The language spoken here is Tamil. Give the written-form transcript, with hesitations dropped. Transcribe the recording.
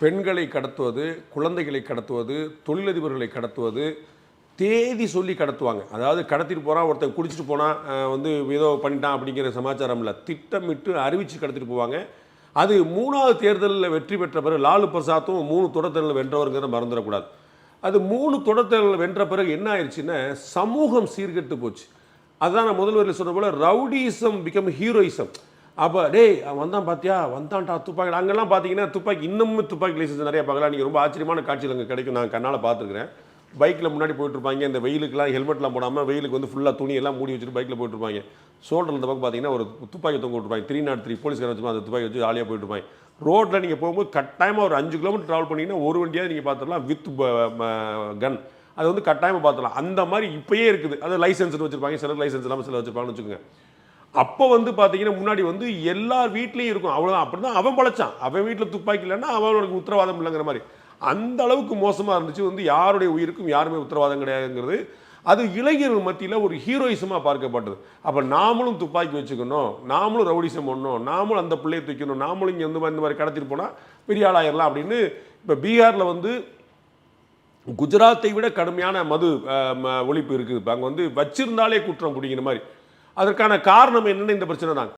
பெண்களை கடத்துவது, குழந்தைகளை கடத்துவது, தொழிலதிபர்களை கடத்துவது, தேதி சொல்லி கடத்துவாங்க. அதாவது கடத்திட்டு போகிறான், ஒருத்தன் குடிச்சிட்டு போனால் வந்து ஏதோ பண்ணிட்டான் அப்படிங்கிற சமாச்சாரம் இல்லை. திட்டமிட்டு அறிவித்து கடத்திட்டு போவாங்க. அது 3வது தேர்தலில் வெற்றி பெற்ற பிறகு லாலு பிரசாத்தும் 3 தொடர்தலில் வென்றவருங்கிறத மறந்துடக்கூடாது. அது 3 தொடர்தலில் வென்ற பிறகு என்ன ஆயிடுச்சுன்னா சமூகம் சீர்கெட்டு போச்சு. அதுதான் நான் முதல் வரையில் சொன்ன போல ரவுடிசம் பிகம் ஹீரோயிசம். அப்போ டேய் வந்தான் பார்த்தியா வந்தான்டா துப்பாக்கி. அங்கெல்லாம் பார்த்தீங்கன்னா துப்பாக்கி இன்னமும் துப்பாக்கி லைசன்ஸ் நிறையா பார்க்கலாம். நீங்கள் ரொம்ப ஆச்சரியமான காட்சிகள் அங்கே கிடைக்கும். நான் கண்ணால் பார்த்துருக்கிறேன். பைக்கில் முன்னாடி போயிட்டுருப்பாங்க. இந்த வெயிலுக்குலாம் ஹெல்மெட்லாம் போடாமல் வெயிலுக்கு வந்து ஃபுல்லாக துணியெல்லாம் மூடி வச்சுட்டு பைக்கில் போயிட்டுருப்பாங்க. ஷோல்டர் இந்த பக்கம் பார்த்தீங்கன்னா ஒரு துப்பாக்கி தொங்க விட்டுருப்பாங்க. 303 போலீஸ்காரன் வச்சுமா அந்த துப்பாக்கி வச்சு ஜாலியாக போயிட்டுருப்பாங்க. ரோட்டில் நீங்கள் போகும்போது கட்டாயமாக ஒரு 5 கிலோமீட்டர் ட்ராவல் பண்ணிங்கன்னா ஒரு வண்டியாவது நீங்கள் பார்த்துடலாம் வித் கன். அது வந்து கட்டாயமாக பார்த்துடலாம். அந்த மாதிரி இப்போயே இருக்குது. அது லைசன்ஸ்னு வச்சுருப்பாங்க. சிலர் லைசன்ஸ் இல்லாமல் சிலர் வச்சுருப்பாங்கன்னு வச்சுக்கோங்க. அப்போ வந்து பார்த்தீங்கன்னா முன்னாடி வந்து எல்லார் வீட்லேயும் இருக்கும். அவ்வளோதான். அப்படி தான் அவன் பழைச்சான். அவன் வீட்டில் துப்பாக்கி இல்லைன்னா அவனுக்கு உத்தரவாதம் இல்லைங்கிற மாதிரி. அந்த அளவுக்கு மோசமாக இருந்துச்சு. வந்து யாருடைய உயிருக்கும் யாருமே உத்தரவாதம் கிடையாதுங்கிறது அது இளைஞர்கள் மத்தியில் ஒரு ஹீரோயிசமாக பார்க்கப்பட்டது. அப்போ நாமளும் துப்பாக்கி வச்சுக்கணும், நாமளும் ரவுடிசம் பண்ணணும், நாமளும் அந்த பிள்ளையை தூக்கணும், நாமளும் இங்கே இந்த மாதிரி கடத்திட்டு போனால் பெரிய ஆளாயிரலாம் அப்படின்னு. இப்போ பீகாரில் வந்து குஜராத்தை விட கடுமையான மது ஒழிப்பு இருக்குது. இப்போ அங்கே வந்து வச்சிருந்தாலே குற்றம் பிடிக்கிற மாதிரி. அதற்கான காரணம் என்னென்னு இந்த பிரச்சனை தான்.